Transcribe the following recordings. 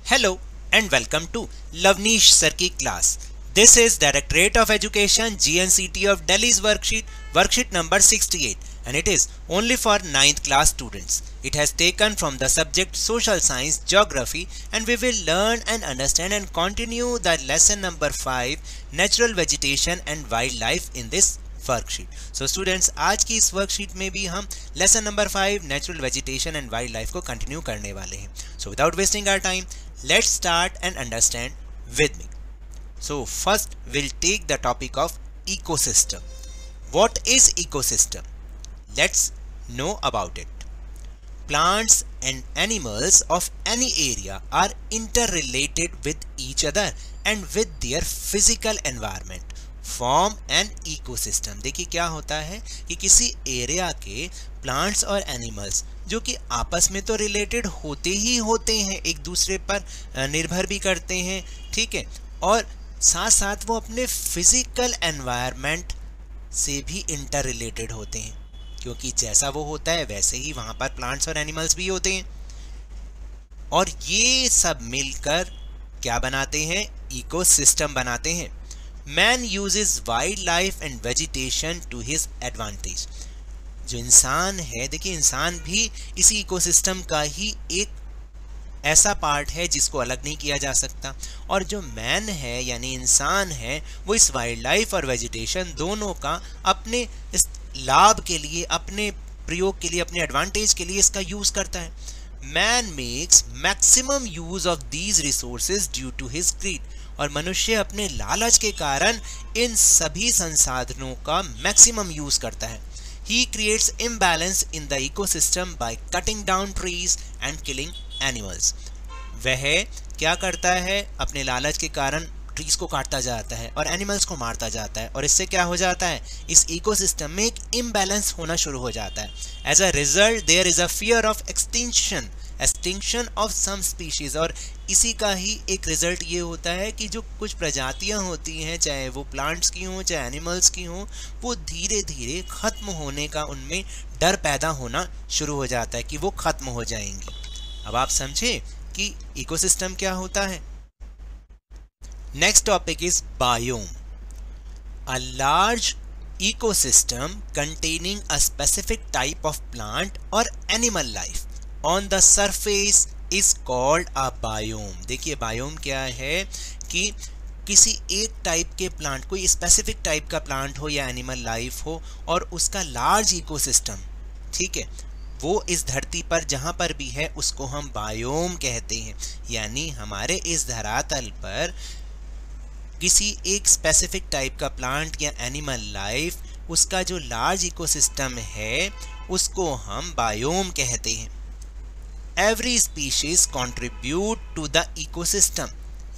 Hello and welcome to Lavnish Sir ki class. This is Directorate of Education GNCT of Delhi's worksheet number 68, and it is only for 9th class students. It has taken from the subject Social Science Geography, and we will learn and understand and continue the lesson number 5 Natural Vegetation and Wildlife in this worksheet. So students, आज की इस worksheet में भी हम lesson number 5 natural vegetation and wildlife को continue करने वाले हैं. So without wasting our time, let's start and understand with me. So first will take the topic of ecosystem. What is ecosystem? Let's know about it. Plants and animals of any area are interrelated with each other and with their physical environment. Form and ecosystem. देखिए क्या होता है कि किसी area के plants और animals जो कि आपस में तो रिलेटेड होते ही होते हैं, एक दूसरे पर निर्भर भी करते हैं, ठीक है, और साथ साथ वो अपने फिजिकल एनवायरनमेंट से भी इंटर रिलेटेड होते हैं, क्योंकि जैसा वो होता है वैसे ही वहाँ पर प्लांट्स और एनिमल्स भी होते हैं. और ये सब मिलकर क्या बनाते हैं? इकोसिस्टम बनाते हैं. Man uses wildlife and vegetation to his advantage. जो इंसान है, देखिए इंसान भी इसी इकोसिस्टम का ही एक ऐसा पार्ट है जिसको अलग नहीं किया जा सकता. और जो मैन है यानी इंसान है, वो इस वाइल्ड लाइफ और वेजिटेशन दोनों का अपने इस लाभ के लिए, अपने प्रयोग के लिए, अपने एडवांटेज के लिए इसका यूज करता है. Man makes maximum use of these resources due to his greed. और मनुष्य अपने लालच के कारण इन सभी संसाधनों का मैक्सिमम यूज करता है. He creates imbalance in the ecosystem by cutting down trees and killing animals. वह क्या करता है? अपने लालच के कारण ट्रीज को काटता जाता है और एनिमल्स को मारता जाता है, और इससे क्या हो जाता है? इस इकोसिस्टम में एक इम्बैलेंस होना शुरू हो जाता है. As a result there is a fear of extinction of some species. और इसी का ही एक रिजल्ट ये होता है कि जो कुछ प्रजातियां होती हैं, चाहे वो प्लांट्स की हों चाहे एनिमल्स की हों, वो धीरे धीरे खत्म होने का उनमें डर पैदा होना शुरू हो जाता है कि वो खत्म हो जाएंगी. अब आप समझे कि इकोसिस्टम क्या होता है. Next topic is biome. A large ecosystem containing a specific type of plant or animal life on the surface is called a biome. देखिए बायोम क्या है कि किसी एक टाइप के प्लांट, कोई स्पेसिफिक टाइप का प्लांट हो या एनिमल लाइफ हो, और उसका लार्ज इकोसिस्टम, ठीक है, वो इस धरती पर जहाँ पर भी है उसको हम बायोम कहते हैं. यानी हमारे इस धरातल पर किसी एक स्पेसिफिक टाइप का प्लांट या एनिमल लाइफ, उसका जो लार्ज इकोसिस्टम है उसको हम बायोम कहते हैं. Every species contribute to the ecosystem.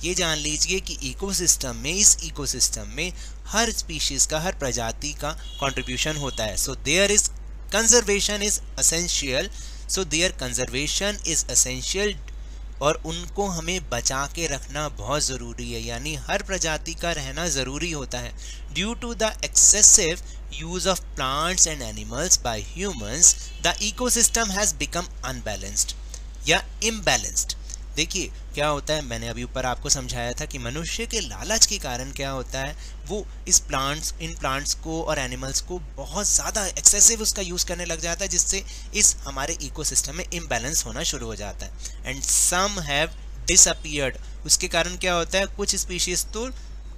ये जान लीजिए कि इकोसिस्टम में, इस इकोसिस्टम में हर स्पीशीज का, हर प्रजाति का कंट्रीब्यूशन होता है. So there is conservation is essential. So there conservation is essential, और उनको हमें बचा के रखना बहुत ज़रूरी है, यानी हर प्रजाति का रहना ज़रूरी होता है. Due to the excessive use of plants and animals by humans, the ecosystem has become unbalanced या इम्बैलेंस्ड. देखिए क्या होता है, मैंने अभी ऊपर आपको समझाया था कि मनुष्य के लालच के कारण क्या होता है, वो इन प्लांट्स को और एनिमल्स को बहुत ज़्यादा एक्सेसिव उसका यूज़ करने लग जाता है, जिससे इस हमारे इकोसिस्टम में इम्बैलेंस होना शुरू हो जाता है. And some have disappeared. उसके कारण क्या होता है, कुछ स्पीशीज तो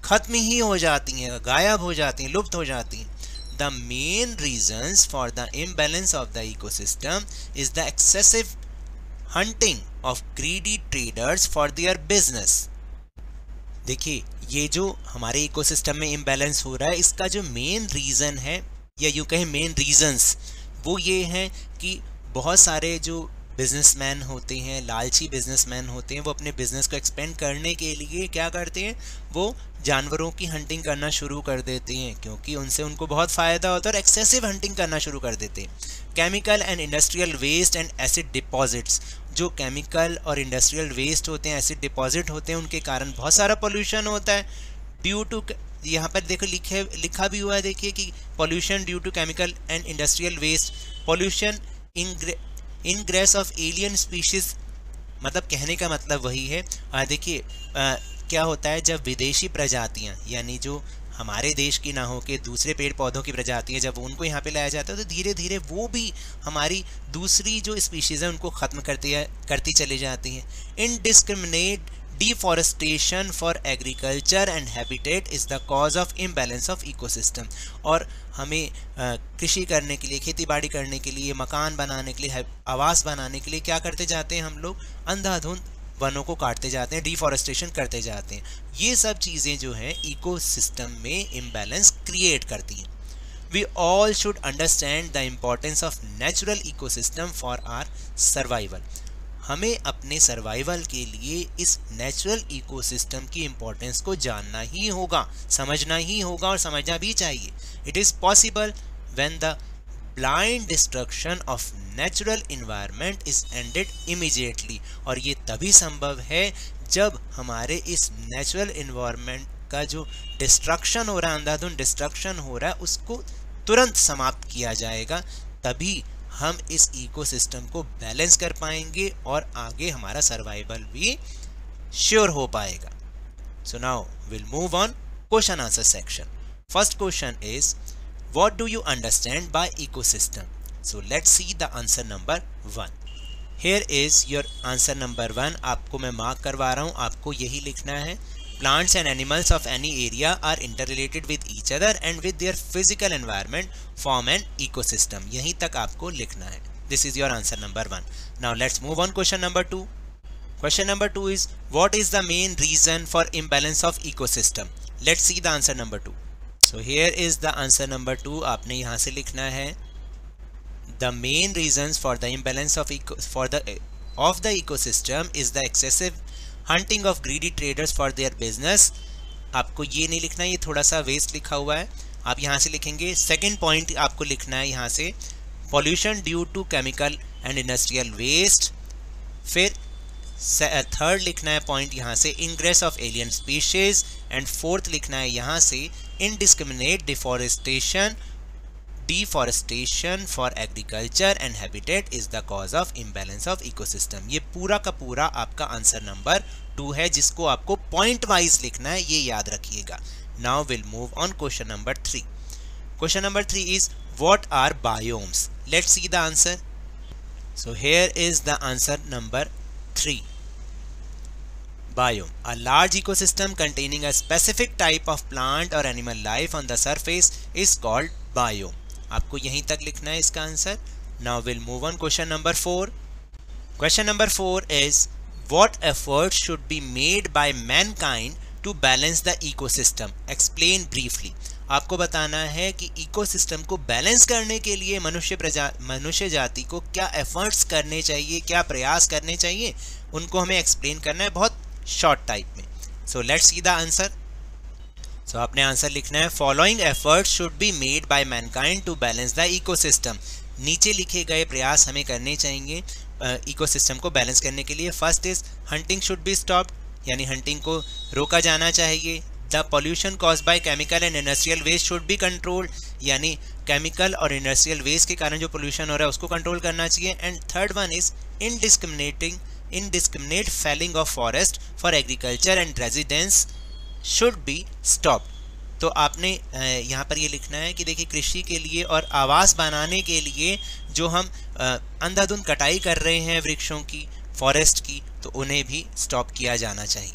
खत्म ही हो जाती हैं, गायब हो जाती हैं, लुप्त हो जाती हैं. The main reasons for the imbalance of the ecosystem is the excessive hunting of greedy traders for their business. देखिए ये जो हमारे इकोसिस्टम में इम्बैलेंस हो रहा है, इसका जो मेन रीज़न है, या यूँ कहें मेन रीजंस, वो ये हैं कि बहुत सारे जो बिजनेसमैन होते हैं, लालची बिजनेसमैन होते हैं, वो अपने बिजनेस को एक्सपेंड करने के लिए क्या करते हैं, वो जानवरों की हंटिंग करना शुरू कर देते हैं, क्योंकि उनसे उनको बहुत फ़ायदा होता है, और एक्सेसिव हंटिंग करना शुरू कर देते हैं. Chemical and industrial waste and acid deposits. जो केमिकल और इंडस्ट्रियल वेस्ट होते हैं, एसिड डिपॉजिट होते हैं, उनके कारण बहुत सारा पोल्यूशन होता है. ड्यू टू, यहाँ पर देखो लिखा भी हुआ है, देखिए कि pollution due to chemical and industrial waste, pollution, ingress of alien species मतलब कहने का मतलब वही है। देखिए क्या होता है, जब विदेशी प्रजातियां यानी जो हमारे देश की ना हो के दूसरे पेड़ पौधों की प्रजातियां जब उनको यहाँ पे लाया जाता है तो धीरे धीरे वो भी हमारी दूसरी जो स्पीशीज़ है उनको ख़त्म करती चली जाती हैं। Indiscriminate deforestation for agriculture and habitat is the cause of imbalance of ecosystem. और हमें कृषि करने के लिए, खेती बाड़ी करने के लिए, मकान बनाने के लिए, आवास बनाने के लिए क्या करते जाते हैं हम लोग, अंधाधुंध वनों को काटते जाते हैं, डिफॉरेस्टेशन करते जाते हैं। ये सब चीज़ें जो हैं इकोसिस्टम में इम्बैलेंस क्रिएट करती हैं। We all should understand the importance of natural ecosystem for our survival. हमें अपने सर्वाइवल के लिए इस नेचुरल इकोसिस्टम की इम्पोर्टेंस को जानना ही होगा, समझना ही होगा और समझना भी चाहिए। It is possible when the blind destruction of natural environment is ended immediately. और ये तभी संभव है जब हमारे इस नेचुरल इन्वायरमेंट का जो डिस्ट्रक्शन हो रहा है, अंधाधुंध डिस्ट्रक्शन हो रहा है, उसको तुरंत समाप्त किया जाएगा। तभी हम इस इकोसिस्टम को बैलेंस कर पाएंगे और आगे हमारा सर्वाइवल भी श्योर हो पाएगा। So now will move on question answer section. First question is what do you understand by ecosystem? So let's see the answer number 1. Here is your answer number 1. आपको मैं मार्क करवा रहा हूँ, आपको यही लिखना है। Plants and animals of any area are interrelated with each other and with their physical environment form an ecosystem. यहीं तक आपको लिखना है। This is your answer number 1. Now let's move on question number 2. Question number 2 is what is the main reason for imbalance of ecosystem? Let's see the answer number 2. So here is the answer number 2. आपने यहाँ से लिखना है the main reasons for the imbalance of the ecosystem is the excessive hunting of greedy traders for their business. आपको ये नहीं लिखना, ये थोड़ा सा वेस्ट लिखा हुआ है, आप यहाँ से लिखेंगे। सेकेंड पॉइंट आपको लिखना है यहाँ से pollution due to chemical and industrial waste। फिर थर्ड लिखना है पॉइंट यहाँ से ingress of alien species. And fourth लिखना है यहाँ से indiscriminate deforestation for agriculture and habitat is the cause of imbalance of ecosystem. ये पूरा का पूरा आपका आंसर नंबर 2 है, जिसको आपको पॉइंट वाइज लिखना है, ये याद रखिएगा। Now will move on question number 3. Question number 3 is what are biomes? Let's see the answer. So here is the answer number 3. Biome, a large ecosystem containing a specific type of plant or animal life on the surface is called biome. आपको यहीं तक लिखना है इसका answer. Now we'll move on question number 4. Question number 4 is what efforts should be made by mankind to balance the ecosystem? Explain briefly. आपको बताना है कि इकोसिस्टम को बैलेंस करने के लिए मनुष्य जाति को क्या एफर्ट्स करने चाहिए, क्या प्रयास करने चाहिए, उनको हमें एक्सप्लेन करना है बहुत शॉर्ट टाइप में. So let's see the answer. So आपने आंसर लिखना है following efforts should be made by mankind to balance the ecosystem. नीचे लिखे गए प्रयास हमें करने चाहिए इकोसिस्टम को बैलेंस करने के लिए. First is hunting should be stopped, यानी हंटिंग को रोका जाना चाहिए. The pollution caused by chemical and industrial waste should be controlled, यानी केमिकल और इंडस्ट्रियल वेस्ट के कारण जो पोल्यूशन हो रहा है उसको कंट्रोल करना चाहिए. And third one is indiscriminate felling of forest for agriculture and residence should be stopped. तो आपने यहाँ पर ये लिखना है कि देखिए कृषि के लिए और आवास बनाने के लिए जो हम अंधाधुंध कटाई कर रहे हैं वृक्षों की, फॉरेस्ट की, तो उन्हें भी स्टॉप किया जाना चाहिए.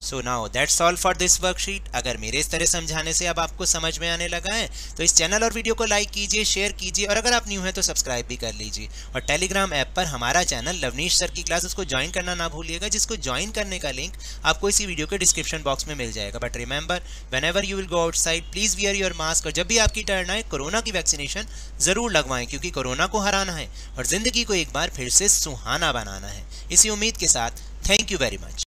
So now that's all for this worksheet. अगर मेरे इस तरह समझाने से अब आपको समझ में आने लगा है तो इस चैनल और वीडियो को लाइक कीजिए, शेयर कीजिए, और अगर आप न्यू हैं तो सब्सक्राइब भी कर लीजिए. और टेलीग्राम ऐप पर हमारा चैनल लवनीश सर की क्लास, उसको ज्वाइन करना ना भूलिएगा, जिसको ज्वाइन करने का लिंक आपको इसी वीडियो के डिस्क्रिप्शन बॉक्स में मिल जाएगा. But remember, when ever you will go outside please wear your mask. और जब भी आपकी टर्न आए कोरोना की वैक्सीनेशन ज़रूर लगवाएं, क्योंकि कोरोना को हराना है और ज़िंदगी को एक बार फिर से सुहाना बनाना है. इसी उम्मीद के साथ थैंक यू वेरी मच.